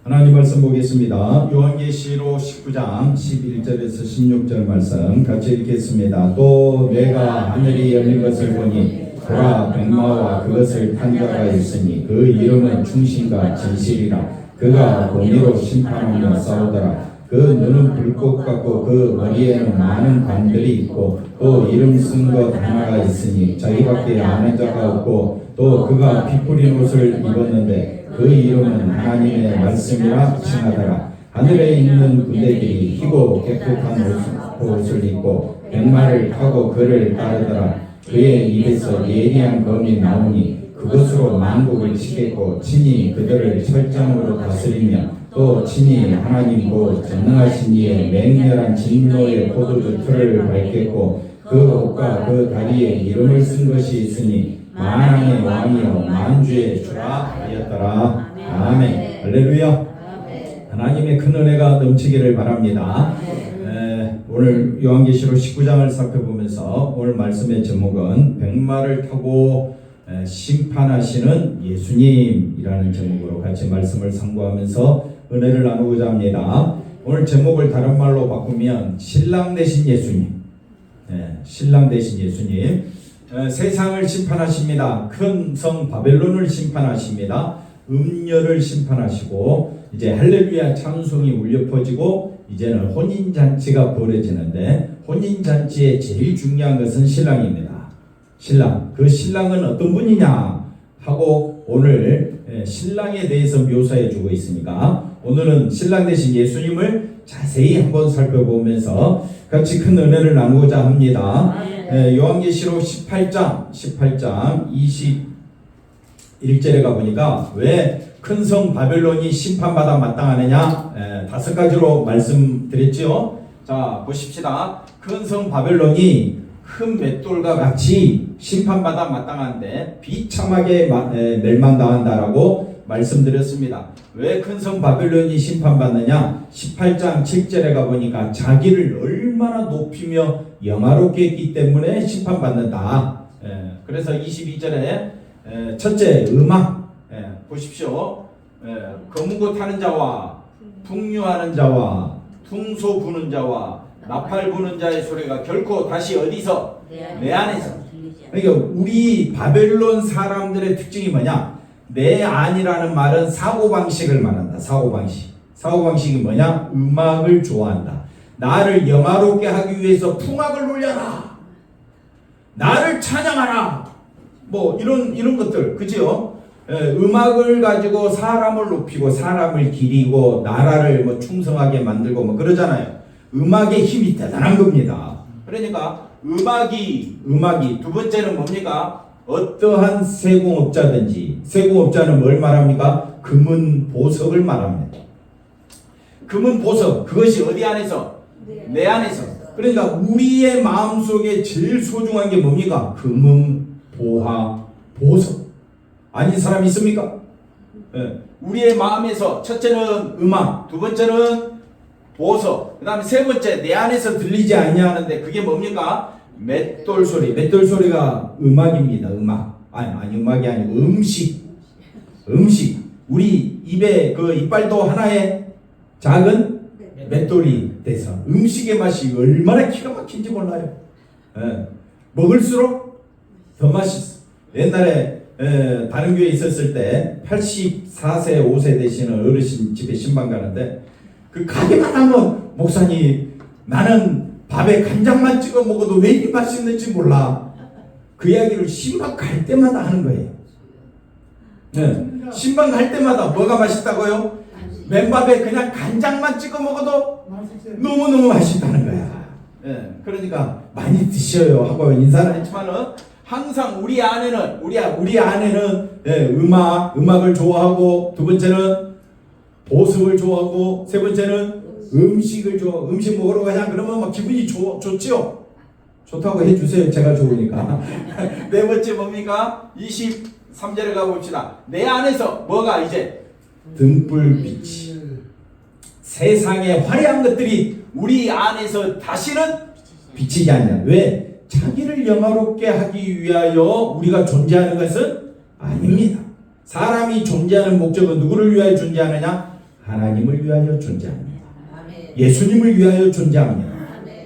하나님 말씀 보겠습니다. 요한계시록 19장 11절에서 16절 말씀 같이 읽겠습니다. 또 내가 하늘이 열린 것을 보니 보라 백마와 그것을 탄 자가 있으니 그 이름은 충신과 진실이라. 그가 공의로 심판하며 싸우더라. 그 눈은 불꽃 같고 그 머리에는 많은 관들이 있고 또 이름 쓴 것 하나가 있으니 자기밖에 아는 자가 없고 또 그가 피 뿌린 옷을 입었는데 그 이름은 하나님의 말씀이라 칭하더라. 하늘에 있는 군대들이 희고 깨끗한 옷을 입고 백마를 타고 그를 따르더라. 그의 입에서 예리한 검이 나오니 그것으로 만국을 치겠고 친히 그들을 철장으로 다스리며 또 친히 하나님고 전능하신 이의 맹렬한 진노의 포도주 틀을 밟겠고 그 옷과 그 다리에 이름을 쓴 것이 있으니 만왕의 왕이요 만주의 주라 하였더라. 아멘. 할렐루야. 하나님의 큰 은혜가 넘치기를 바랍니다. 오늘 요한계시록 19장을 살펴보면서 오늘 말씀의 제목은 백마를 타고 심판하시는 예수님이라는 제목으로 같이 말씀을 상고하면서 은혜를 나누고자 합니다. 오늘 제목을 다른 말로 바꾸면 신랑 되신 예수님, 신랑 되신 예수님, 세상을 심판하십니다. 큰 성 바벨론을 심판하십니다. 음녀를 심판하시고 이제 할렐루야 찬송이 울려 퍼지고 이제는 혼인잔치가 벌어지는데 혼인잔치의 제일 중요한 것은 신랑입니다. 신랑. 그 신랑은 어떤 분이냐 하고 오늘 신랑에 대해서 묘사해 주고 있으니까 오늘은 신랑 되신 예수님을 자세히 한번 살펴보면서 같이 큰 은혜를 나누고자 합니다. 요한계시록 18장 21절에 가보니까 왜 큰 성 바벨론이 심판받아 마땅하느냐 5가지로 말씀드렸죠. 자 보십시다. 큰 성 바벨론이 큰 맷돌과 같이 심판받아 마땅한데 비참하게 멸망당한다라고 말씀드렸습니다. 왜 큰 성 바벨론이 심판받느냐? 18장 7절에 가보니까 자기를 얼마나 높이며 영화롭게 했기 때문에 심판받는다. 그래서 22절에 첫째 음악 보십시오. 거무고 타는 자와 풍류하는 자와 퉁소 부는 자와 나팔 부는 자의 소리가 결코 다시 어디서? 내 안에서. 그러니까 우리 바벨론 사람들의 특징이 뭐냐? 내 안이라는 말은 사고방식을 말한다. 사고방식이 뭐냐? 음악을 좋아한다. 나를 영화롭게 하기 위해서 풍악을 놀려라. 나를 찬양하라. 뭐 이런 것들, 그죠? 음악을 가지고 사람을 높이고 사람을 기리고 나라를 뭐 충성하게 만들고 뭐 그러잖아요. 음악의 힘이 대단한 겁니다. 그러니까 음악이 두 번째는 뭡니까? 어떠한 세공업자든지 세공업자는 뭘 말합니까? 금은 보석을 말합니다. 금은 보석, 그것이 어디 안에서? 내 안에서. 그러니까 우리의 마음속에 제일 소중한 게 뭡니까? 금은 보화, 보석. 아닌 사람 있습니까? 우리의 마음에서 첫째는 음악, 두 번째는 보석, 그 다음에 세 번째 내 안에서 들리지 아니하는데 그게 뭡니까? 맷돌 소리. 맷돌 소리가 음악입니다. 음악. 아니 음악이 아니고 음식. 우리 입에 그 이빨도 하나의 작은 맷돌이 돼서 음식의 맛이 얼마나 기가 막힌지 몰라요. 먹을수록 더 맛있어. 옛날에 다른 교회에 있었을 때 84세 5세 되시는 어르신 집에 신방 가는데 그 가게만 하면 목사님 나는 밥에 간장만 찍어 먹어도 왜 이리 맛있는지 몰라. 그 이야기를 신방 갈 때마다 하는 거예요. 신방 갈 때마다 뭐가 맛있다고요? 맨밥에 그냥 간장만 찍어 먹어도 너무너무 맛있다는 거야. 그러니까 많이 드셔요 하고 인사를 했지만은 항상 우리 안에는 음악을 좋아하고 두 번째는 보석을 좋아하고 세 번째는 음식을 좋아. 음식 먹으러 가자 그러면 막 기분이 좋지요. 좋다고 해주세요. 제가 좋으니까. 네 번째 뭡니까? 23절에 가봅시다. 내 안에서 뭐가 이제 등불빛이 세상의 화려한 것들이 우리 안에서 다시는 비치지 않냐. 왜? 자기를 영화롭게 하기 위하여 우리가 존재하는 것은 아닙니다. 사람이 존재하는 목적은 누구를 위하여 존재하느냐? 하나님을 위하여 존재합니다. 예수님을 위하여 존재합니다.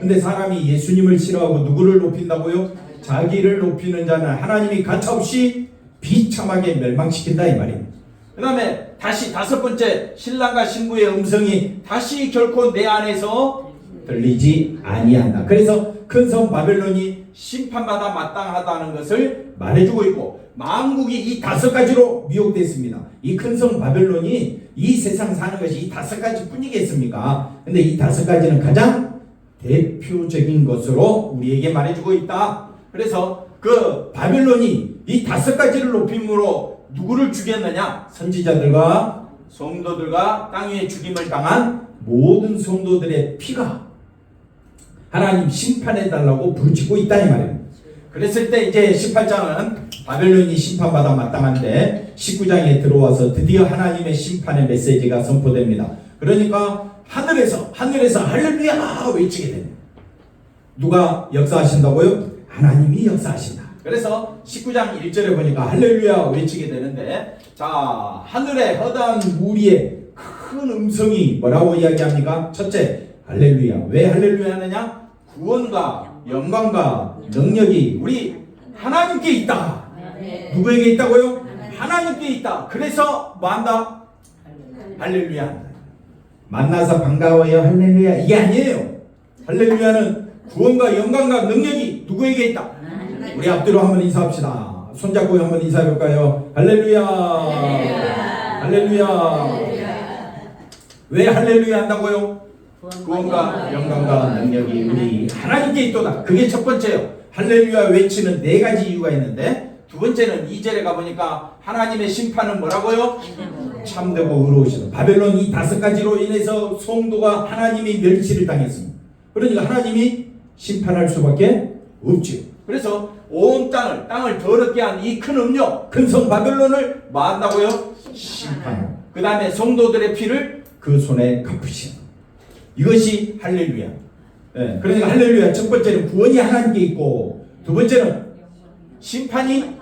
근데 사람이 예수님을 싫어하고 누구를 높인다고요? 자기를 높이는 자는 하나님이 가차없이 비참하게 멸망시킨다 이 말입니다. 그 다음에 다시 다섯 번째, 신랑과 신부의 음성이 다시 결코 내 안에서 들리지 아니한다. 그래서 큰 성 바벨론이 심판받아 마땅하다는 것을 말해주고 있고, 만국이 이 다섯 가지로 미혹됐습니다. 이 큰 성 바벨론이 이 세상 사는 것이 이 다섯 가지 뿐이겠습니까? 근데 이 다섯 가지는 가장 대표적인 것으로 우리에게 말해주고 있다. 그래서 그 바벨론이 이 다섯 가지를 높임으로 누구를 죽였느냐? 선지자들과 성도들과 땅 위에 죽임을 당한 모든 성도들의 피가 하나님 심판해달라고 부르짖고 있다 이 말입니다. 그랬을 때 이제 18장은 바벨론이 심판받아 마땅한데 19장에 들어와서 드디어 하나님의 심판의 메시지가 선포됩니다. 그러니까 하늘에서 할렐루야 외치게 됩니다. 누가 역사하신다고요? 하나님이 역사하신다. 그래서 19장 1절에 보니까 할렐루야 외치게 되는데, 자, 하늘의 허다한 무리의 큰 음성이 뭐라고 이야기합니까? 첫째, 할렐루야. 왜 할렐루야 하느냐? 구원과 영광과 능력이 우리 하나님께 있다. 누구에게 있다고요? 하나님께 있다. 그래서 뭐 한다? 할렐루야 한다. 만나서 반가워요 할렐루야 이게 아니에요. 할렐루야는 구원과 영광과 능력이 누구에게 있다? 우리 앞뒤로 한번 인사합시다. 손잡고 한번 인사해볼까요? 할렐루야. 할렐루야. 왜 할렐루야 한다고요? 구원과 영광과 능력이 우리 하나님께 있도다. 그게 첫 번째요. 할렐루야 외치는 네 가지 이유가 있는데, 두 번째는 2절에 가보니까 하나님의 심판은 뭐라고요? 참되고 의로우시다. 바벨론 이 다섯 가지로 인해서 성도가 하나님이 멸시를 당했습니다. 그러니까 하나님이 심판할 수밖에 없죠. 그래서 온 땅을 더럽게 한 이 큰 음료, 큰 성 바벨론을 뭐 한다고요? 심판하고, 그 다음에 성도들의 피를 그 손에 갚으시는, 이것이 할렐루야. 예, 그러니까 할렐루야 첫 번째는 구원이 하나님께 있고, 두 번째는 심판이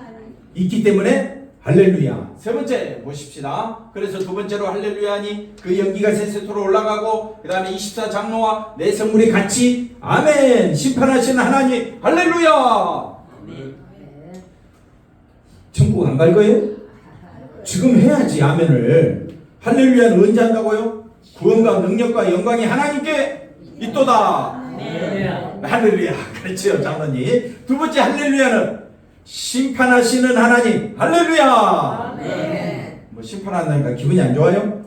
있기 때문에 할렐루야. 세 번째 보십시다. 그래서 두 번째로 할렐루야니 그 연기가 세세토로 올라가고, 그 다음에 24장로와 내 성물이 같이 아멘 심판하시는 하나님 할렐루야. 천국 안 갈 거예요? 지금 해야지 아멘을. 할렐루야는 언제 한다고요? 구원과 능력과 영광이 하나님께 있도다. 할렐루야. 그렇죠 장로님. 두 번째 할렐루야는 심판하시는 하나님 할렐루야. 뭐 심판한다니까 기분이 안 좋아요?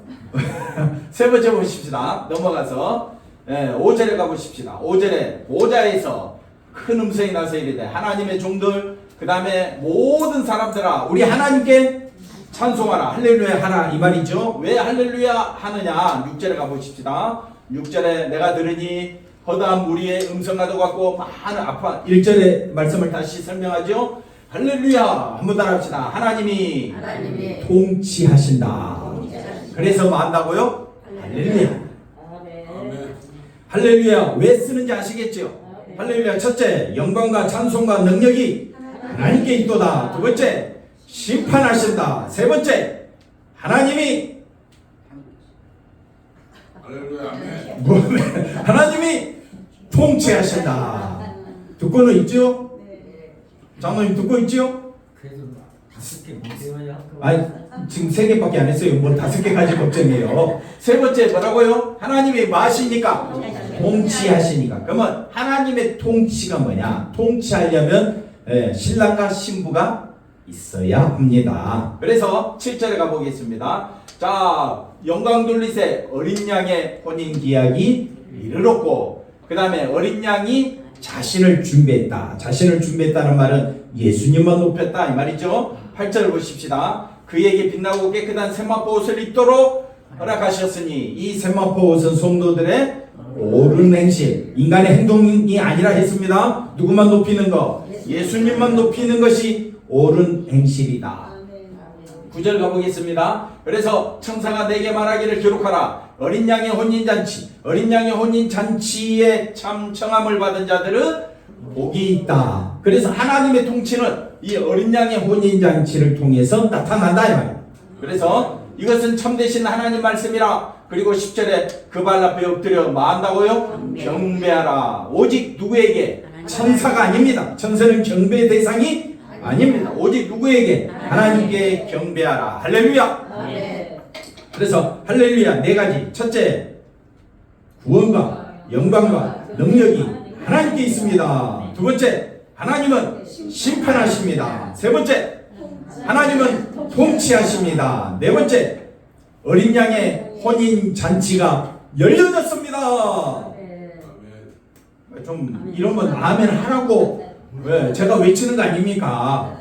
세 번째 보십시다. 넘어가서 5절에 가보십시다. 5절에 보좌에서 큰 음성이 나서 이르되 하나님의 종들, 그 다음에 모든 사람들아 우리 하나님께 찬송하라. 할렐루야 하라 이 말이죠. 왜 할렐루야 하느냐? 6절에 가보십시다. 6절에 내가 들으니 허다한 무리의 음성과도 같고 많은 아파. 1절의 말씀을 다시 설명하죠. 할렐루야 한번 따라합시다. 하나님이 통치하신다. 그래서 뭐 한다고요? 할렐루야. 할렐루야 왜 쓰는지 아시겠죠? 할렐루야 첫째, 영광과 찬송과 능력이 하나님께 있도다. 두 번째, 심판하신다. 세 번째, 하나님이 하나님이 통치하신다. 듣고는 있죠? 장로님 듣고 있죠? 그래도 5개 못 외워요. 아니 지금 3개밖에 안 했어요. 뭐 5개까지 걱정이에요. 세 번째 뭐라고요? 하나님이 마시니까 통치하시니까. 그러면 하나님의 통치가 뭐냐? 통치하려면 신랑과 신부가 있어야 합니다. 그래서 7절에 가보겠습니다. 자, 영광 돌리세 어린 양의 혼인 기약이 이르렀고, 그 다음에 어린 양이 자신을 준비했다. 자신을 준비했다는 말은 예수님만 높였다 이 말이죠. 8절을 보십시다. 그에게 빛나고 깨끗한 세마포 옷을 입도록 허락하셨으니 이 세마포 옷은 성도들의 옳은 행실, 인간의 행동이 아니라 했습니다. 누구만 높이는 거? 예수님만 높이는 것이 옳은 행실이다. 9절 가보겠습니다. 그래서 천사가 내게 말하기를 기록하라. 어린 양의 혼인잔치, 어린 양의 혼인잔치에 참 청함을 받은 자들은 복이 있다. 그래서 하나님의 통치는 이 어린 양의 혼인잔치를 통해서 나타난다 이 말이에요. 그래서 이것은 참되신 하나님 말씀이라. 그리고 10절에 그 발 앞에 엎드려 뭐 한다고요? 경배하라. 오직 누구에게? 천사가 아닙니다. 천사는 경배 대상이 아닙니다. 오직 누구에게? 하나님께 경배하라. 할렐루야. 그래서 할렐루야 네 가지. 첫째, 구원과 영광과 능력이 하나님께 있습니다. 두 번째, 하나님은 심판하십니다. 세 번째, 하나님은 통치하십니다. 네 번째, 어린 양의 혼인 잔치가 열려졌습니다. 좀 이런 건 아멘 하라고 제가 외치는 거 아닙니까?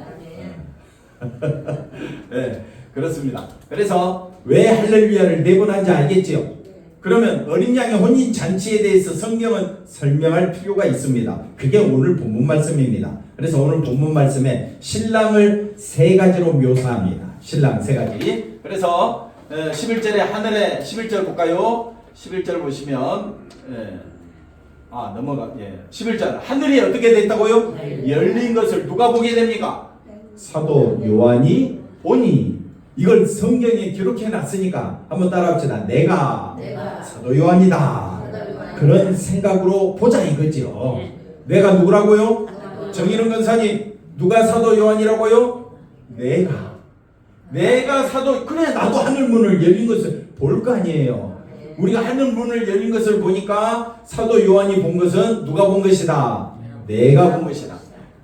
네, 그렇습니다. 그래서 왜 할렐루야를 네 번 한지 알겠지요? 그러면 어린 양의 혼인 잔치에 대해서 성경은 설명할 필요가 있습니다. 그게 오늘 본문 말씀입니다. 그래서 오늘 본문 말씀에 신랑을 세 가지로 묘사합니다. 신랑 세 가지. 그래서 11절에 하늘에 11절 볼까요? 11절 보시면 넘어가. 11절 하늘이 어떻게 됐다고요? 열린 것을 누가 보게 됩니까? 사도 요한이 보니. 이걸 성경에 기록해 놨으니까 한번 따라합시다. 내가 사도 요한이다. 그런 생각으로 보자 이거죠. 내가 누구라고요? 정의는 권사님, 누가 사도 요한이라고요? 내가 사도. 그래, 나도 하늘 문을 열린 것을 볼 거 아니에요. 우리가 하늘 문을 열린 것을 보니까 사도 요한이 본 것은 누가 본 것이다? 내가 본 것이다.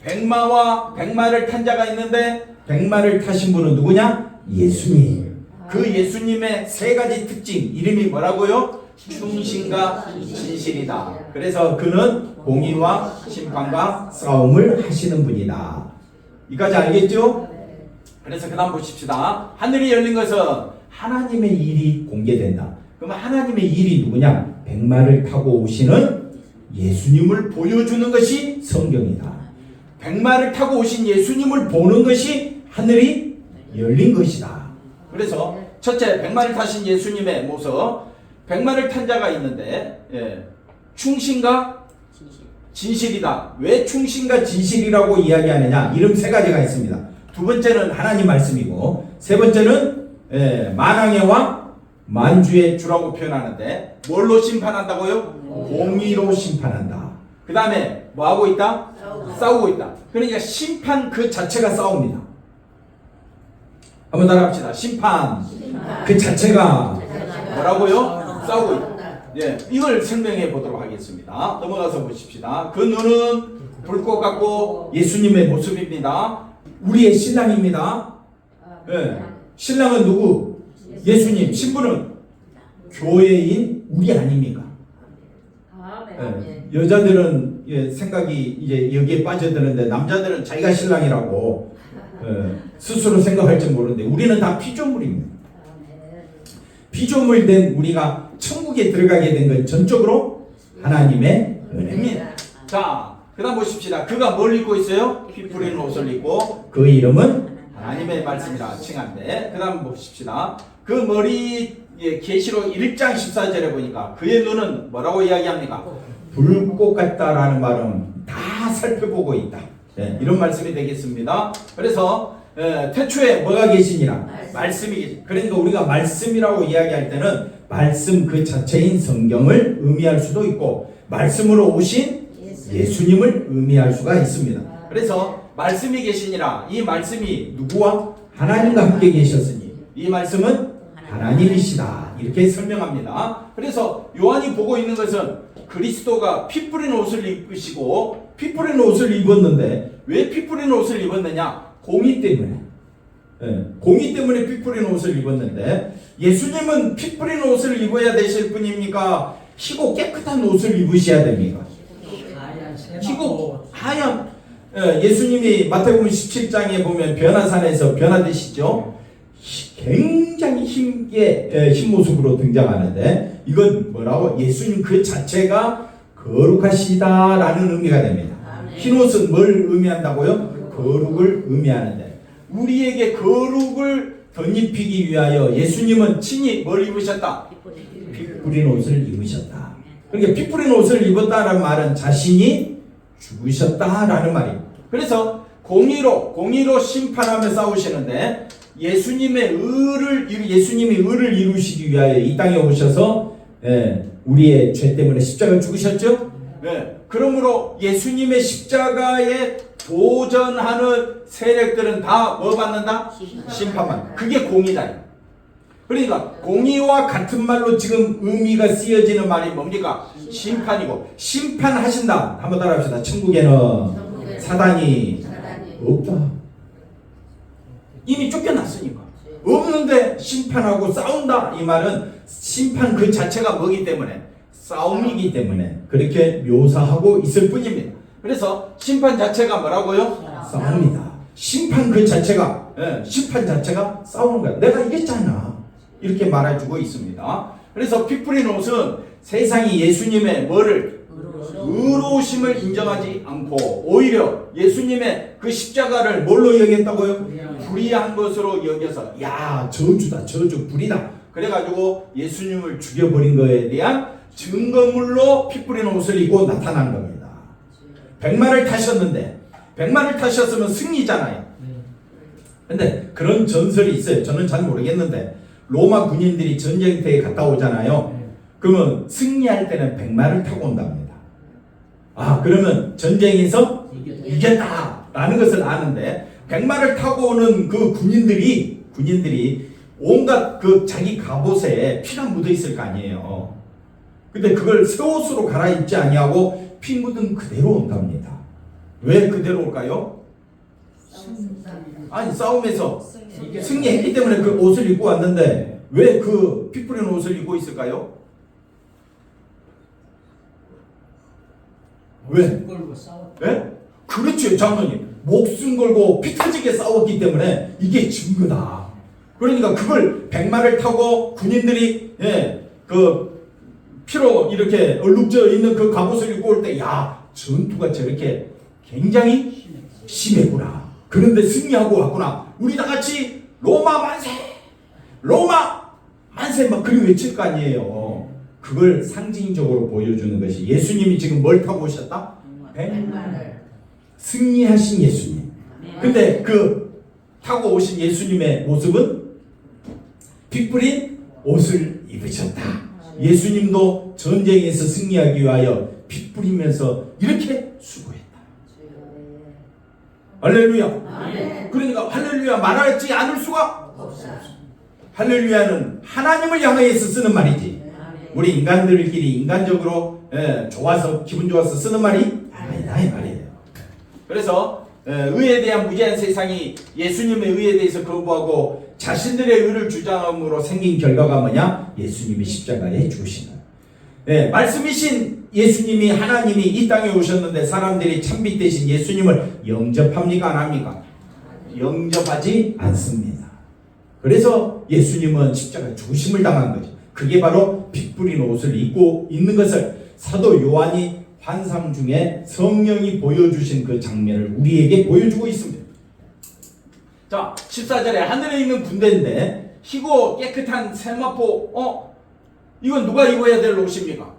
백마를 탄 자가 있는데 백마를 타신 분은 누구냐? 예수님. 그 예수님의 세 가지 특징, 이름이 뭐라고요? 충신과 진실이다. 그래서 그는 공의와 심판과 싸움을 하시는 분이다. 이까지 알겠죠? 그래서 그 다음 보십시다. 하늘이 열린 것은 하나님의 일이 공개된다. 그러면 하나님의 일이 누구냐? 백마를 타고 오시는 예수님을 보여주는 것이 성경이다. 백마를 타고 오신 예수님을 보는 것이 하늘이 열린 것이다. 그래서 첫째, 백마를 타신 예수님의 모습. 백마를 탄 자가 있는데 충신과 진실이다. 왜 충신과 진실이라고 이야기하느냐? 이름 세 가지가 있습니다. 두 번째는 하나님 말씀이고, 세 번째는 만왕의 왕 만주의 주라고 표현하는데 뭘로 심판한다고요? 공의로 심판한다. 그 다음에 뭐 하고 있다? 싸우고 있다. 그러니까 심판 그 자체가 싸웁니다. 한번 따라합시다. 심판 그 자체가 뭐라고요? 싸우고 있다. 이걸 설명해 보도록 하겠습니다. 넘어가서 보십시다. 그 눈은 불꽃 같고 예수님의 모습입니다. 우리의 신랑입니다. 신랑은 누구? 예수님. 신부는 교회인 우리 아닙니까? 여자들은 생각이 이제 여기에 빠져드는데 남자들은 자기가 신랑이라고 스스로 생각할지 모르는데 우리는 다 피조물입니다. 피조물 된 우리가 천국에 들어가게 된 건 전적으로 하나님의 은혜입니다. 자, 그 다음 보십시다. 그가 뭘 입고 있어요? 피 뿌리는 옷을 입고 그 이름은 하나님의 말씀이라 칭한데, 그 다음 보십시다. 그 머리 계시록 1장 14절에 보니까 그의 눈은 뭐라고 이야기합니까? 불꽃 같다라는 말은 다 살펴보고 있다. 이런 말씀이 되겠습니다. 그래서 태초에 뭐가 계시니라? 말씀이 계시. 그러니까 우리가 말씀이라고 이야기할 때는 말씀 그 자체인 성경을 의미할 수도 있고 말씀으로 오신 예수님을 의미할 수가 있습니다. 그래서 말씀이 계시니라. 이 말씀이 누구와? 하나님과 함께 계셨으니 이 말씀은 하나님이시다. 이렇게 설명합니다. 그래서 요한이 보고 있는 것은 그리스도가 피 뿌리는 옷을 입으시고, 피 뿌리는 옷을 입었는데 왜 피 뿌리는 옷을 입었느냐? 공의 때문에. 공의 때문에 피 뿌리는 옷을 입었는데, 예수님은 피 뿌리는 옷을 입어야 되실 분입니까? 희고 깨끗한 옷을 입으셔야 됩니까? 희고 하얀. 예수님이 마태복음 17장에 보면 변화산에서 변화되시죠. 굉장히 흰 모습으로 등장하는데, 이건 뭐라고? 예수님 그 자체가 거룩하시다라는 의미가 됩니다. 흰 옷은 뭘 의미한다고요? 거룩을 의미하는데, 우리에게 거룩을 덧입히기 위하여 예수님은 친히 뭘 입으셨다? 피 뿌린 옷을 입으셨다. 그러니까 피 뿌린 옷을 입었다라는 말은 자신이 죽으셨다라는 말입니다. 그래서 공의로 심판하며 싸우시는데, 예수님이 의를 이루시기 위하여 이 땅에 오셔서 우리의 죄 때문에 십자가 죽으셨죠? 그러므로 예수님의 십자가에 도전하는 세력들은 다 뭐 받는다? 심판만. 그게 공의다. 그러니까 공의와 같은 말로 지금 의미가 쓰여지는 말이 뭡니까? 심판이고, 심판하신다. 한번 따라합시다. 천국에는 사단이 없다. 이미 쫓겨났으니까. 없는데 심판하고 싸운다. 이 말은 심판 그 자체가 뭐기 때문에? 싸움이기 때문에 그렇게 묘사하고 있을 뿐입니다. 그래서 심판 자체가 뭐라고요? 싸움이다. 심판 그 자체가 심판 자체가 싸우는 거야. 내가 이겼잖아. 이렇게 말해주고 있습니다. 그래서 피 뿌린 옷은 세상이 예수님의 뭐를? 의로우심을 인정하지 않고 오히려 예수님의 그 십자가를 뭘로 여겼다고요? 불의한 것으로 여겨서 야 저주다, 저주, 불이다. 그래가지고 예수님을 죽여버린 것에 대한 증거물로 피 뿌린 옷을 입고 나타난 겁니다. 백마를 타셨는데, 백마를 타셨으면 승리잖아요. 근데 그런 전설이 있어요. 저는 잘 모르겠는데 로마 군인들이 전쟁터에 갔다 오잖아요. 그러면 승리할 때는 백마를 타고 온답니다. 그러면 전쟁에서 이겼다라는 것을 아는데, 백마를 타고 오는 그 군인들이 온갖 그 자기 갑옷에 피가 묻어 있을 거 아니에요. 근데 그걸 새 옷으로 갈아입지 아니하고 피 묻은 그대로 온답니다. 왜 그대로 올까요? 아니 싸움에서 승리했기 때문에 그 옷을 입고 왔는데 왜 그 피 뿌린 옷을 입고 있을까요? 왜? 네? 그렇죠, 장로님. 목숨 걸고 피 터지게 싸웠기 때문에 이게 증거다. 그러니까 그걸 백마를 타고 군인들이 그 피로 이렇게 얼룩져 있는 그 갑옷을 입고 올 때, 야, 전투가 저렇게 굉장히 심했구나. 그런데 승리하고 왔구나. 우리 다 같이 로마 만세! 로마 만세! 막 그리 외칠 거 아니에요. 그걸 상징적으로 보여주는 것이 예수님이 지금 뭘 타고 오셨다? 백마를. 승리하신 예수님. 근데 그 타고 오신 예수님의 모습은 피 뿌린 옷을 입으셨다. 예수님도 전쟁에서 승리하기 위하여 피 뿌리면서 이렇게 수고했다. 할렐루야. 그러니까 할렐루야 말하지 않을 수가 없어. 할렐루야는 하나님을 향해서 쓰는 말이지. 우리 인간들끼리 인간적으로 좋아서 기분 좋아서 쓰는 말이 아니다 이 말이에요. 그래서 의에 대한 무지한 세상이 예수님의 의에 대해서 거부하고 자신들의 의를 주장함으로 생긴 결과가 뭐냐? 예수님이 십자가에 죽으신 거예요. 말씀이신 예수님이 하나님이 이 땅에 오셨는데 사람들이 참빛 대신 예수님을 영접합니까? 안 합니까? 영접하지 않습니다. 그래서 예수님은 십자가 죽으심을 당한 거죠. 그게 바로 피 뿌린 옷을 입고 있는 것을 사도 요한이 환상 중에 성령이 보여주신 그 장면을 우리에게 보여주고 있습니다. 자, 14절에 하늘에 있는 군대인데 희고 깨끗한 세마포 이건 누가 입어야 될 옷입니까?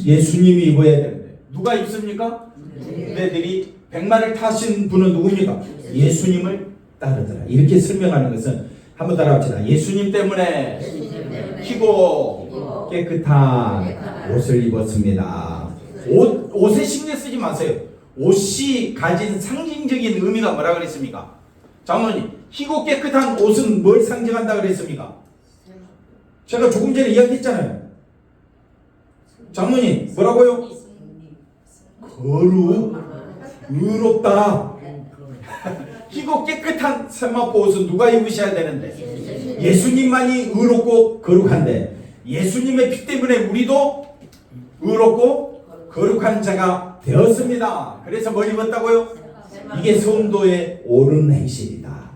예수님이 입어야 되는데 누가 입습니까? 군대들이 백마를 타신 분은 누굽니까? 예수님을 따르더라. 이렇게 설명하는 것은 한번 따라합시다. 예수님 때문에 희고 깨끗한 옷을 입었습니다. 옷에 신경 쓰지 마세요. 옷이 가진 상징적인 의미가 뭐라 그랬습니까? 장로님, 희고 깨끗한 옷은 뭘 상징한다 그랬습니까? 제가 조금 전에 이야기했잖아요. 장로님, 뭐라고요? 거룩, 의롭다. 희고 깨끗한 세마포 옷은 누가 입으셔야 되는데? 예수님만이 의롭고 거룩한데 예수님의 피 때문에 우리도 의롭고 거룩한 자가 되었습니다. 그래서 뭘 입었다고요? 이게 성도의 옳은 행실이다.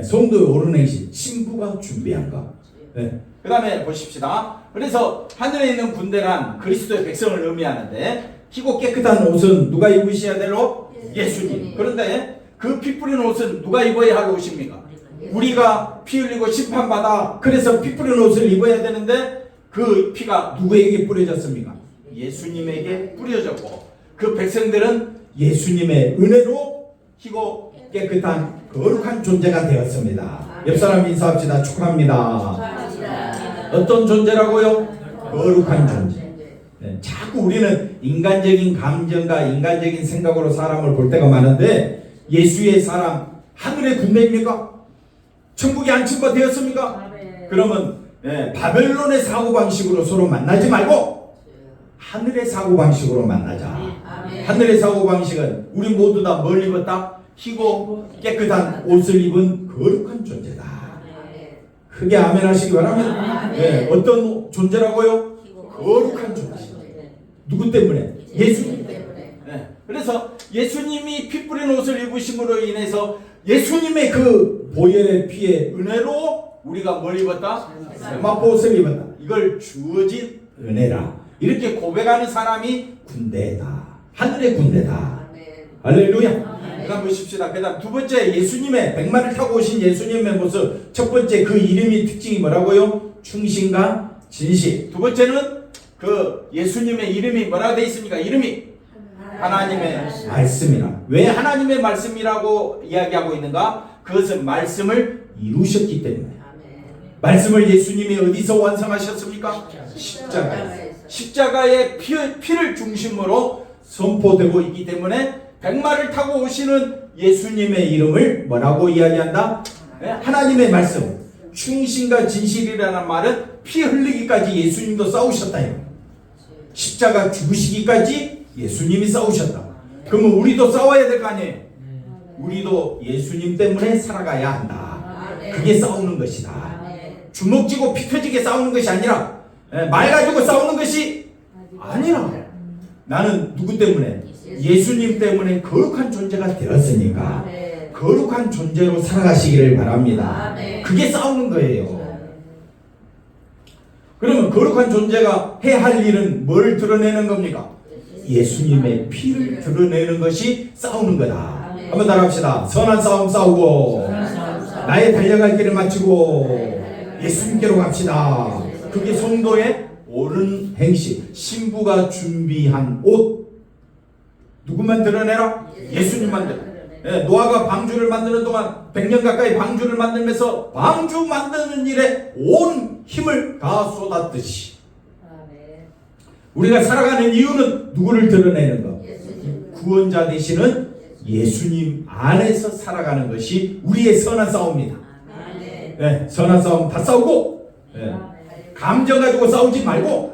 성도의 옳은 행실, 신부가 준비한 것. 그 다음에 보십시다. 그래서 하늘에 있는 군대란 그리스도의 백성을 의미하는데 희고 깨끗한 옷은 누가 입으셔야 될 옷? 예수님. 그런데 그 피 뿌린 옷은 누가 입어야 할 옷입니까? 우리가 피 흘리고 심판받아 그래서 피 뿌린 옷을 입어야 되는데 그 피가 누구에게 뿌려졌습니까? 예수님에게 뿌려졌고 그 백성들은 예수님의 은혜로 희고 깨끗한 거룩한 존재가 되었습니다. 옆 사람 인사합시다. 축하합니다. 어떤 존재라고요? 거룩한 존재. 네, 자꾸 우리는 인간적인 감정과 인간적인 생각으로 사람을 볼 때가 많은데 예수의 사람 하늘의 군대입니까? 천국에 안침바 되었습니까? 그러면 바벨론의 사고방식으로 서로 만나지 말고 하늘의 사고방식으로 만나자. 하늘의 사고방식은 우리 모두 다 뭘 입었다? 희고 깨끗한 옷을 입은 거룩한 존재다. 크게 아멘 하시기 바랍니다. 어떤 존재라고요? 거룩한 존재. 누구 때문에? 예수님 때문에. 그래서 예수님이 피 뿌린 옷을 입으심으로 인해서 예수님의 그 보혈의 피의 은혜로 우리가 뭘 입었다? 세마포 옷을 입었다. 이걸 주어진 은혜라. 이렇게 고백하는 사람이 군대다. 하늘의 군대다. 할렐루야. 그다음 보십시다. 그다음 두 번째 예수님의 백마를 타고 오신 예수님의 모습. 첫 번째 그 이름이 특징이 뭐라고요? 충신과 진실. 두 번째는 그 예수님의 이름이 뭐라고 되어 있습니까? 이름이 하나님의 말씀이라. 왜 하나님의 말씀이라고 이야기하고 있는가? 그것은 말씀을 이루셨기 때문에. 말씀을 예수님이 어디서 완성하셨습니까? 십자가에. 십자가의 피를 중심으로 선포되고 있기 때문에 백마를 타고 오시는 예수님의 이름을 뭐라고 이야기한다? 하나님의 말씀. 충신과 진실이라는 말은 피 흘리기까지 예수님도 싸우셨다요. 십자가 죽으시기까지 예수님이 싸우셨다. 그러면 우리도 싸워야 될 거 아니에요? 우리도 예수님 때문에 살아가야 한다. 그게 싸우는 것이다. 주먹 쥐고 피 터지게 싸우는 것이 아니라 말 가지고 싸우는 것이 아니라 나는 누구 때문에? 예수님 때문에 거룩한 존재가 되었으니까 거룩한 존재로 살아가시기를 바랍니다. 그게 싸우는 거예요. 그러면 거룩한 존재가 해야 할 일은 뭘 드러내는 겁니까? 예수님의 피를 드러내는 것이 싸우는 거다. 한번 따라합시다. 선한 싸움 싸우고 나의 달려갈 길을 마치고 예수님께로 갑시다. 그게 성도의 옳은 행실. 신부가 준비한 옷. 누구만 드러내라? 예수님만 드러내라. 노아가 방주를 만드는 동안 100년 가까이 방주를 만들면서 방주 만드는 일에 온 힘을 다 쏟았듯이 우리가 살아가는 이유는 누구를 드러내는 것? 구원자 되시는 예수님 안에서 살아가는 것이 우리의 선한 싸움입니다. 선한 싸움 다 싸우고 감정 가지고 싸우지 말고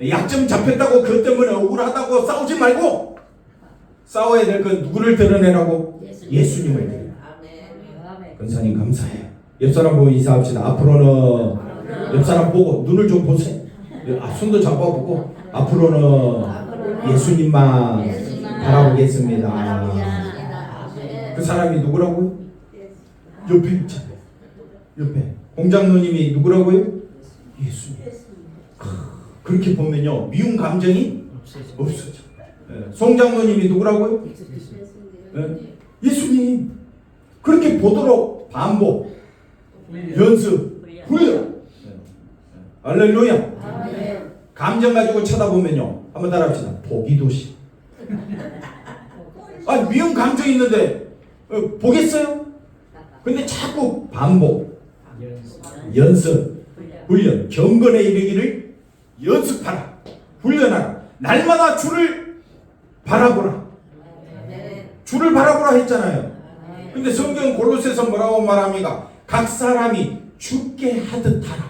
약점 잡혔다고 그것 때문에 억울하다고 싸우지 말고 싸워야 될 건 누구를 드러내라고? 예수님을 드러내라. 권사님 감사해요. 옆사람 보고 인사합시다. 앞으로는 옆사람 보고 눈을 좀 보세요. 손도 잡아보고 앞으로는 예수님만 바라보겠습니다. 그 사람이 누구라고요? 옆에 있잖아요. 옆에 공장노님이 누구라고요? 예수님. 그렇게 보면요 미운 감정이 없어져. 송장로님이 누구라고요? 예수님. 그렇게 보도록 반복, 연습, 훈련. 할렐루야. 감정 가지고 쳐다보면요 한번 따라합시다. 보기도시. 미운 감정이 있는데 보겠어요? 근데 자꾸 반복, 연습, 훈련. 경건에 이르기를 연습하라, 훈련하라. 날마다 주를 바라보라. 주를 바라보라 했잖아요. 근데 성경 골로새서 뭐라고 말합니까? 각 사람이 죽게 하듯 하라.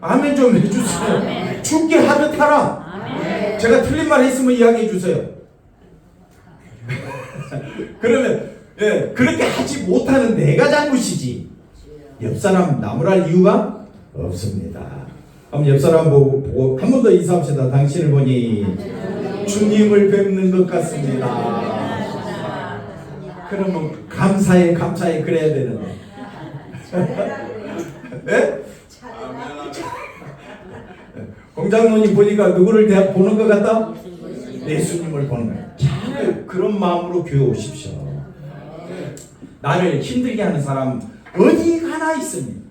아멘 좀 해주세요. 죽게 하듯 하라. 제가 틀린 말 했으면 이야기해 주세요. 그러면 그렇게 하지 못하는 내가 잘못이지 옆 사람 나무랄 이유가 없습니다. 한번 옆 사람 보고 한 번 더 인사합시다. 당신을 보니 주님을 뵙는 것 같습니다. 그러면 감사해 그래야 되는데. 네? 공장노님 보니까 누구를 보는 것 같다? 예수님을 보는 거예요. 잘 그런 마음으로 교회 오십시오. 나를 힘들게 하는 사람 어디 가나 있습니다.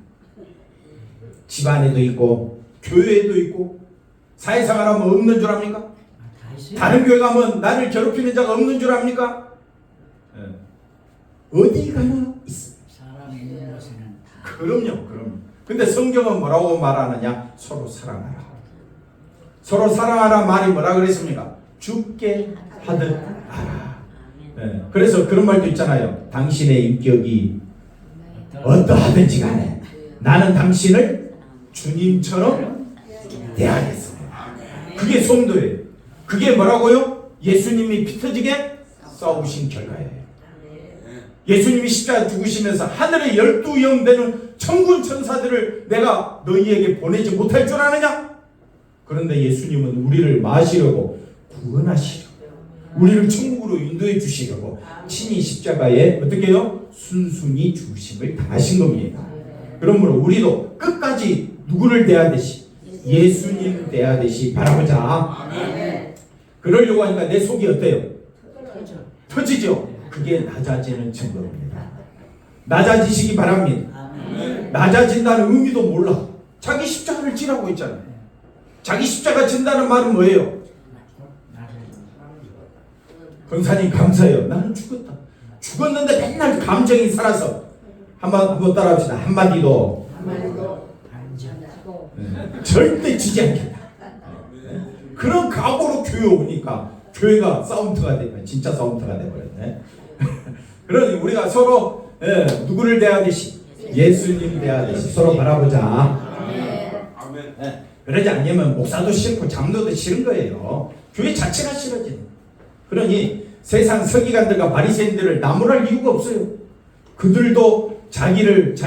집안에도 있고 교회에도 있고 사회생활하면 없는 줄 압니까? 다른 교회 가면 나를 괴롭히는 자가 없는 줄 압니까? 어디 가나 있습니다. 그럼요. 근데 성경은 뭐라고 말하느냐? 서로 사랑하라. 서로 사랑하라 말이 뭐라 그랬습니까? 죽게 하듯 하라. 네. 그래서 그런 말도 있잖아요. 당신의 인격이 어떠하든지 간에 나는 당신을 주님처럼 대하겠습니다. 그게 성도예요. 그게 뭐라고요? 예수님이 피 터지게 싸우신 결과예요. 예수님이 십자가 죽으시면서 하늘의 12영 되는 천군 천사들을 내가 너희에게 보내지 못할 줄 아느냐? 그런데 예수님은 우리를 마시려고 구원하시려고 우리를 천국으로 인도해 주시려고 친히 십자가에 어떻게 해요? 순순히 죽으심을 당하신 겁니다. 그러므로 우리도 끝까지 누구를 대하듯이 예수님 대하듯이 바라보자. 그러려고 하니까 내 속이 어때요? 터지죠? 그게 낮아지는 증거입니다. 낮아지시기 바랍니다. 낮아진다는 의미도 몰라. 자기 십자가를 지라고 했잖아요. 자기 십자가 진다는 말은 뭐예요? 권사님 감사해요. 나는 죽었다. 죽었는데 맨날 감정이 살아서 한번 따라합시다. 한마디도 절대 지지 않겠다. 그런 각오로 교회 오니까 교회가 싸움터가 되면 진짜 싸움터가 돼버렸네. 그러니 우리가 서로 누구를 대하듯이 예수님 대하듯이 서로 바라보자. 그러지 않으면 목사도 싫고 장로도 싫은 거예요. 교회 자체가 싫어지는. 그러니 세상 서기관들과 바리새인들을 나무랄 이유가 없어요. 그들도 자기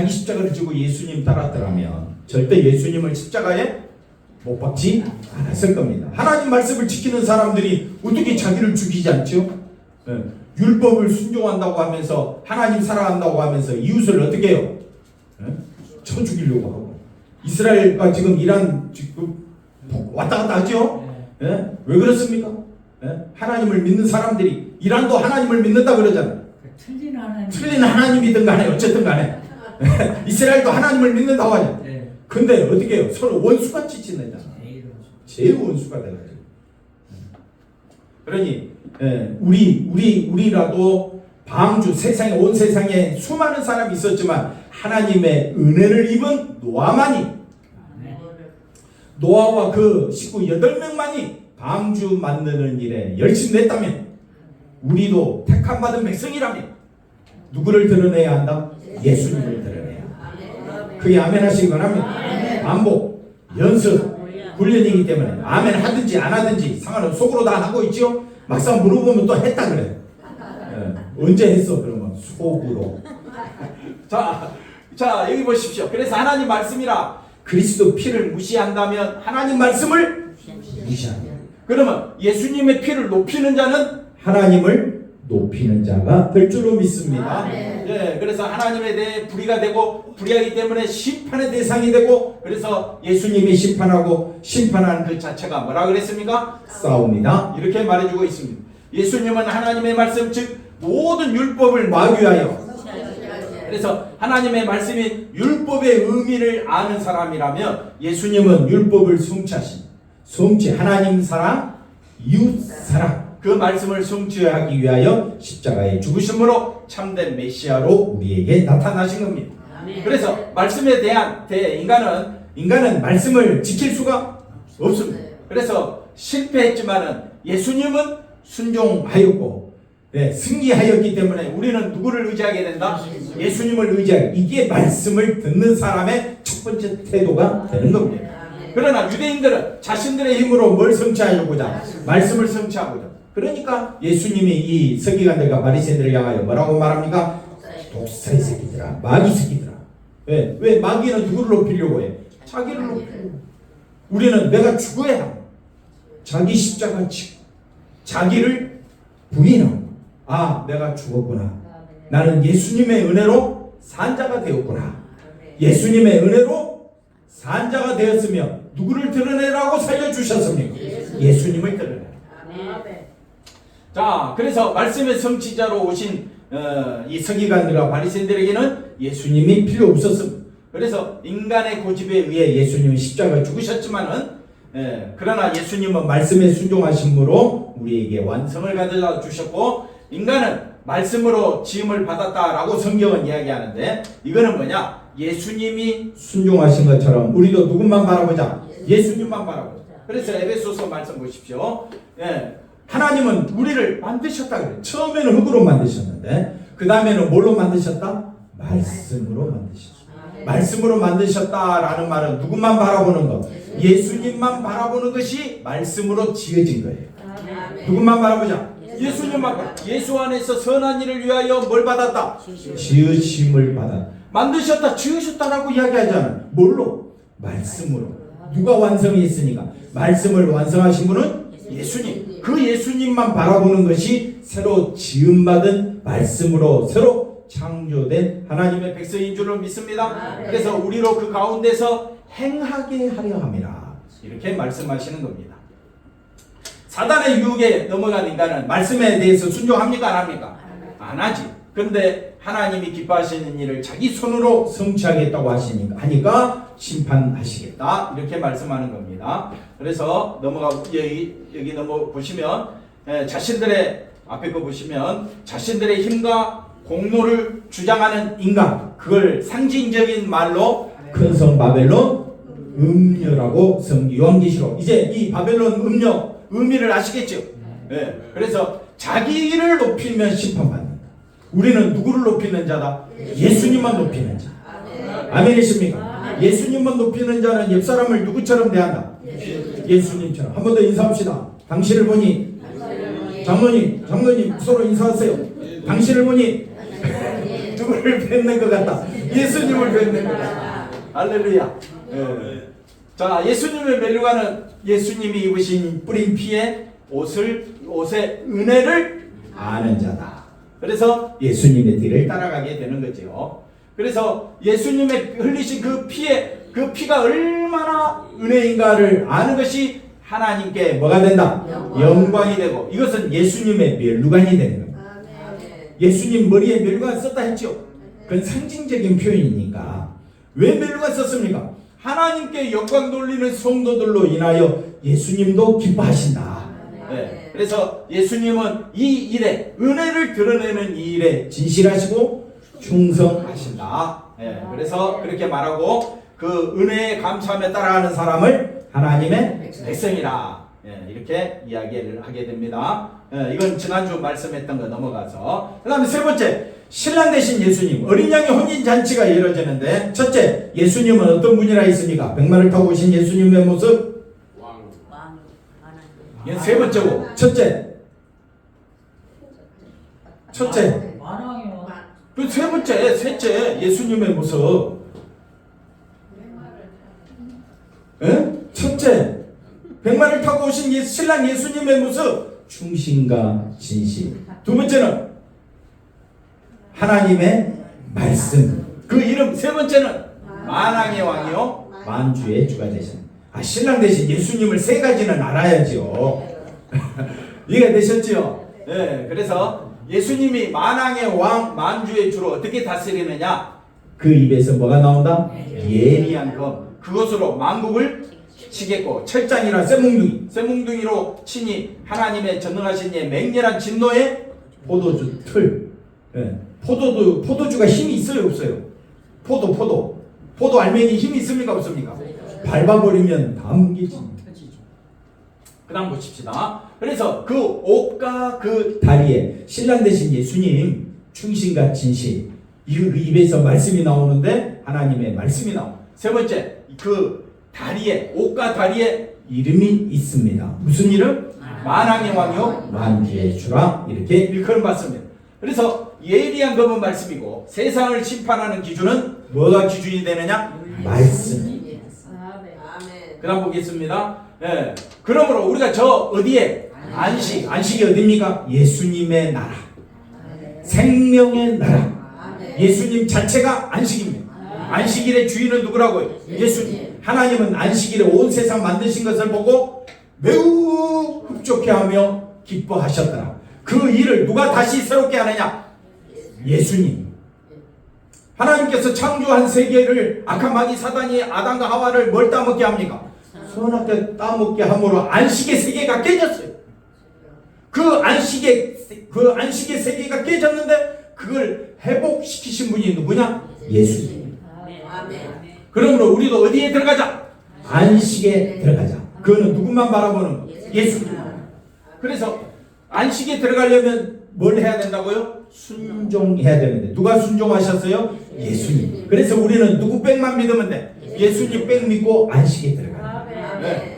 십자가를 지고 예수님 따랐더라면 절대 예수님을 십자가에 못 박지 않았을 겁니다. 하나님 말씀을 지키는 사람들이 어떻게 자기를 죽이지 않죠? 율법을 순종한다고 하면서 하나님 사랑한다고 하면서 이웃을 어떻게 해요? 쳐 죽이려고 하고. 이스라엘과 지금 이란 지금 왔다 갔다 하죠? 왜 그렇습니까? 하나님을 믿는 사람들이 이란도 하나님을 믿는다 그러잖아요. 틀린 하나님이든 간에 어쨌든 간에 이스라엘도 하나님을 믿는다고 하냐. 근데 어떻게 해요? 서로 원수같이 지내잖아. 제일 원수가 돼가지고. 그러니 우리라도 방주 세상에 온 세상에 수많은 사람이 있었지만 하나님의 은혜를 입은 노아와 그 식구 8명만이 방주 만드는 일에 열심냈다면 우리도 택함 받은 백성이라면 누구를 드러내야 한다? 예수님을 드러내야 한다. 그게 아멘 하시기 바랍니다. 반복, 연습, 훈련이기 때문에 아멘 하든지 안 하든지 상관없이 속으로 다 하고 있죠. 막상 물어보면 또 했다 그래. 언제 했어? 그러면 속으로. 자 여기 보십시오. 그래서 하나님 말씀이라 그리스도 피를 무시한다면 하나님 말씀을 무시한다. 그러면 예수님의 피를 높이는 자는 하나님을 높이는 자가 될 줄로 믿습니다. 그래서 하나님에 대해 불의가 되고 불의하기 때문에 심판의 대상이 되고 그래서 예수님이 심판하고 심판하는 그 자체가 뭐라 그랬습니까? 싸움이다. 이렇게 말해주고 있습니다. 예수님은 하나님의 말씀 즉 모든 율법을 마귀하여 그래서 하나님의 말씀이 율법의 의미를 아는 사람이라면 예수님은 율법을 성취 하나님 사랑 이웃 사랑 그 말씀을 성취하기 위하여 십자가에 죽으심으로 참된 메시아로 우리에게 나타나신 겁니다. 그래서 말씀에 대한 인간은 말씀을 지킬 수가 없습니다. 그래서 실패했지만은 예수님은 순종하였고 승리하였기 때문에 우리는 누구를 의지하게 된다? 예수님을 의지하게. 이게 말씀을 듣는 사람의 첫 번째 태도가 되는 겁니다. 그러나 유대인들은 자신들의 힘으로 뭘 성취하려고자? 말씀을 성취하고자. 그러니까 예수님이 이 서기관들과 바리새인들을 향하여 뭐라고 말합니까? 독사의 새끼들아, 마귀 새끼들아. 왜 마귀는 누구를 높이려고 해? 자기를 높이려고. 우리는 내가 죽어야 합니다. 자기 십자가 지고 자기를 부인하고 내가 죽었구나. 나는 예수님의 은혜로 산자가 되었구나. 예수님의 은혜로 산자가 되었으며 누구를 드러내라고 살려주셨습니까? 예수님을 드러내라. 자, 그래서 말씀의 성취자로 오신 이 서기관들과 바리새인들에게는 예수님이 필요 없었습니다. 그래서 인간의 고집에 의해 예수님은 십자가에 죽으셨지만은 그러나 예수님은 말씀에 순종하심으로 우리에게 완성을 가져다 주셨고 인간은 말씀으로 지음을 받았다라고 성경은 이야기하는데 이거는 뭐냐? 예수님이 순종하신 것처럼 우리도 누군만 바라보자? 예수님만 바라보자. 그래서 에베소서 말씀 보십시오. 예, 하나님은 우리를 만드셨다 그래요. 처음에는 흙으로 만드셨는데 그 다음에는 뭘로 만드셨다? 말씀으로 만드셨다. 말씀으로 만드셨다라는 말은 누구만 바라보는 것? 예수님만 바라보는 것이 말씀으로 지어진 거예요. 누구만 바라보자? 예수님만 바라. 예수 안에서 선한 일을 위하여 뭘 받았다? 지으심을 받았다. 만드셨다, 지으셨다라고 이야기하잖아요. 뭘로? 말씀으로. 누가 완성했으니까? 말씀을 완성하신 분은 예수님. 그 예수님만 바라보는 것이 새로 지음받은 말씀으로 새로 창조된 하나님의 백성인 줄을 믿습니다. 그래서 우리로 그 가운데서 행하게 하려 함이라 이렇게 말씀하시는 겁니다. 사단의 유혹에 넘어간 인간은 말씀에 대해서 순종합니까? 안 합니까? 안 하지. 그런데 하나님이 기뻐하시는 일을 자기 손으로 성취하겠다고 하니까 심판하시겠다 이렇게 말씀하는 겁니다. 그래서 여기 넘어 보시면 자신들의 앞에 거 보시면 자신들의 힘과 공로를 주장하는 인간, 그걸 상징적인 말로 큰 성 바벨론 음녀라고 요한계시록. 이제 이 바벨론 음녀 의미를 아시겠죠? 네. 그래서 자기를 높이면 심판받는다. 우리는 누구를 높이는 자다? 예수님만 높이는 자. 아멘이십니까? 예수님만 높이는 자는 옆 사람을 누구처럼 대한다? 예수님처럼. 한 번 더 인사합시다. 당신을 보니 장로님 서로 인사하세요. 당신을 보니 누구를 뵙는 것 같다? 예수님을 뵙는 것 같다. 할렐루야. 네. 자, 예수님을 멸류관은 예수님이 입으신 뿌린 피에 옷의 은혜를 아는 자다. 그래서 예수님의 뒤를 따라가게 되는 거죠. 그래서 예수님의 흘리신 그 피가 얼마나 은혜인가를 아는 것이 하나님께 뭐가 된다? 영광이 되고, 이것은 예수님의 멸류관이 되는 겁니다. 예수님 머리에 멸류관 썼다 했죠. 그건 상징적인 표현이니까. 왜 멸류관 썼습니까? 하나님께 영광 돌리는 성도들로 인하여 예수님도 기뻐하신다. 네. 그래서 예수님은 이 일에, 은혜를 드러내는 이 일에 진실하시고 충성하신다. 네. 그래서 그렇게 말하고 그 은혜에 감사함에 따라가는 사람을 하나님의 백성이라, 네. 이렇게 이야기를 하게 됩니다. 네. 이건 지난주 말씀했던 거 넘어가서, 그 다음에 세 번째, 신랑 되신 예수님, 어린 양의 혼인 잔치가 이루어지는데, 첫째, 예수님은 어떤 분이라 했습니까? 백마를 타고 오신 예수님의 모습. 이건 세 번째고, 첫째, 그 세 번째, 셋째, 예수님의 모습. 예? 첫째, 백마를 타고 오신 신랑 예수님의 모습, 충신과 진실. 두 번째는 하나님의 말씀. 그 이름. 세 번째는 만왕의 왕이요 만주의 주가 되신. 신랑 대신 예수님을 세 가지는 알아야죠. 이해가 되셨죠? 네. 그래서 예수님이 만왕의 왕 만주의 주로 어떻게 다스리느냐? 그 입에서 뭐가 나온다? 예리한 검. 그것으로 만국을 치겠고, 철장이라 쇠뭉둥이로 치니 하나님의 전능하신 이의 맹렬한 진노의 포도주 틀. 네. 포도주가 힘이 있어요, 없어요? 포도 알맹이 힘이 있습니까, 없습니까? 밟아버리면 다 뭉개지. 그 다음 보십시다. 그래서 그 옷과 그 다리에 신랑 되신 예수님 충신과 진실, 이 입에서 말씀이 나오는데 하나님의 말씀이 나옵니다. 세 번째, 그 다리에, 옷과 다리에 이름이 있습니다. 무슨 이름? 만왕의 왕이요 만주의 주라, 이렇게 일컬음 받습니다. 그래서 예리한 검은 말씀이고, 세상을 심판하는 기준은 뭐가 기준이 되느냐? 말씀. 그 다음 보겠습니다. 예. 그러므로 우리가 저 어디에? 안식이 어디입니까? 예수님의 나라. 생명의 나라. 예수님 자체가 안식입니다. 안식일의 주인은 누구라고요? 예수님. 하나님은 안식일에 온 세상 만드신 것을 보고 매우 흡족해하며 기뻐하셨더라. 그 일을 누가 다시 새롭게 하느냐? 예수님. 하나님께서 창조한 세계를 악한 마귀 사단이 아담과 하와를 뭘 따먹게 합니까? 선악계 따먹게 함으로 안식의 세계가 깨졌어요. 그 안식의 세계가 깨졌는데 그걸 회복시키신 분이 누구냐? 예수님. 그러므로 우리도 어디에 들어가자? 안식에 들어가자. 그거는 누구만 바라보는 예수님. 그래서 안식에 들어가려면 뭘 해야 된다고요? 순종해야 되는데 누가 순종하셨어요? 예수님. 그래서 우리는 누구 빽만 믿으면 돼? 예수님 빽 믿고 안식에 들어가. 네.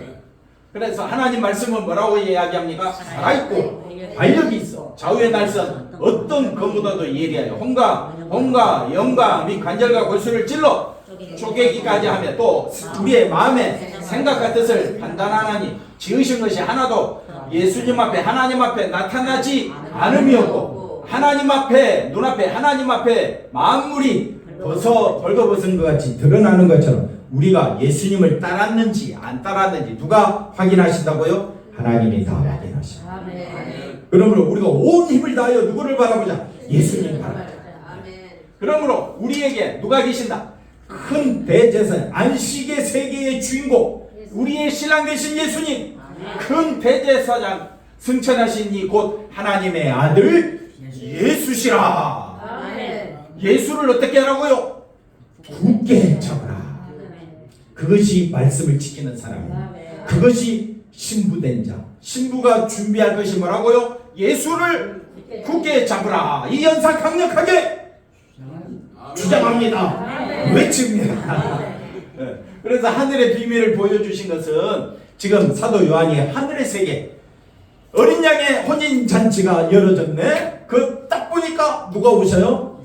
그래서 하나님 말씀은 뭐라고 이야기합니까? 살아있고 활력이 있어. 좌우의 날선 어떤 것보다도 예리하여 혼과 영과 및 관절과 골수를 찔러 쪼개기까지 하며 또 우리의 마음에 생각과 뜻을 판단하나니 지으신 것이 하나도 예수님 앞에 하나님 앞에 나타나지 않음이었고 하나님 앞에 눈앞에 하나님 앞에 만물이 벌거벗은 것 같이 드러나는 것처럼 우리가 예수님을 따랐는지 안 따랐는지 누가 확인하신다고요? 하나님이 다 확인하십니다. 그러므로 우리가 온 힘을 다하여 누구를 바라보자? 예수님 바라보자. 그러므로 우리에게 누가 계신다? 큰 대제사장, 안식의 세계의 주인공, 우리의 신랑 되신 예수님, 큰 대제사장, 승천하신 이 곧 하나님의 아들 예수시라. 예수를 어떻게 하라고요? 굳게 잡으라. 그것이 말씀을 지키는 사람입니다. 그것이 신부된 자. 신부가 준비할 것이 뭐라고요? 예수를 굳게 잡으라. 이 연사 강력하게 주장합니다. 외칩니다. 그래서 하늘의 비밀을 보여주신 것은 지금 사도 요한이 하늘의 세계 어린 양의 혼인잔치가 열어졌네. 그 딱 보니까 누가 오셔요?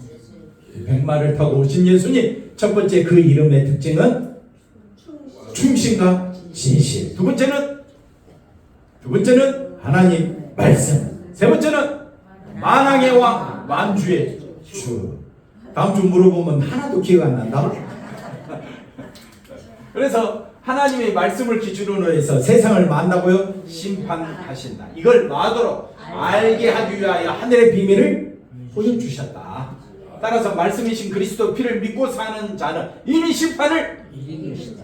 백마를 타고 오신 예수님. 첫 번째 그 이름의 특징은 충신과 진실. 두 번째는 하나님 말씀. 세 번째는 만왕의 왕 만주의 주. 다음 주 물어보면 하나도 기억 안 난다. 그래서 하나님의 말씀을 기준으로 해서 세상을 만나고요 심판하신다. 이걸 마도록 알게 하기 위하여 하늘의 비밀을 보여주셨다. 따라서 말씀이신 그리스도 피를 믿고 사는 자는 이미 심판을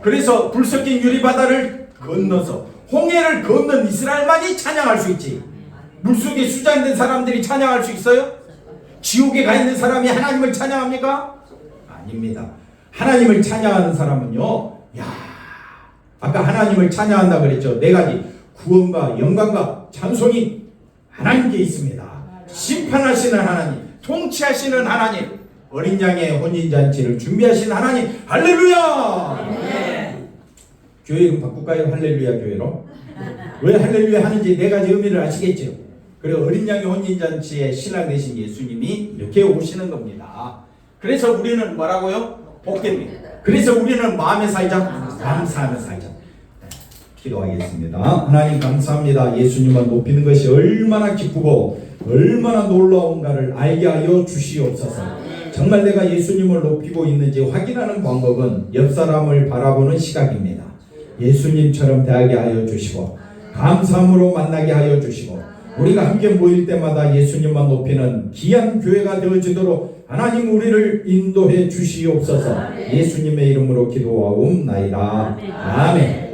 그래서 불 섞인 유리바다를 건너서 홍해를 건넌 이스라엘만이 찬양할 수 있지. 물속에 수장된 사람들이 찬양할 수 있어요? 지옥에 가 있는 사람이 하나님을 찬양합니까? 아닙니다. 하나님을 찬양하는 사람은요, 아까 하나님을 찬양한다 그랬죠. 네 가지 구원과 영광과 찬송이 하나님께 있습니다. 심판하시는 하나님, 통치하시는 하나님, 어린 양의 혼인잔치를 준비하신 하나님. 할렐루야! 교회 이름 바꿀까요? 할렐루야 교회로. 왜 할렐루야 하는지 네 가지 의미를 아시겠죠? 그리고 어린 양의 혼인잔치에 신랑 되신 예수님이 이렇게 오시는 겁니다. 그래서 우리는 뭐라고요? 복됩니다. 그래서 우리는 마음에 살자, 감사하며 살자. 기도하겠습니다. 하나님 감사합니다. 예수님만 높이는 것이 얼마나 기쁘고 얼마나 놀라운가를 알게 하여 주시옵소서. 정말 내가 예수님을 높이고 있는지 확인하는 방법은 옆 사람을 바라보는 시각입니다. 예수님처럼 대하게 하여 주시고 감사함으로 만나게 하여 주시고 우리가 함께 모일 때마다 예수님만 높이는 귀한 교회가 되어지도록 하나님 우리를 인도해 주시옵소서. 예수님의 이름으로 기도하옵나이다. 아멘.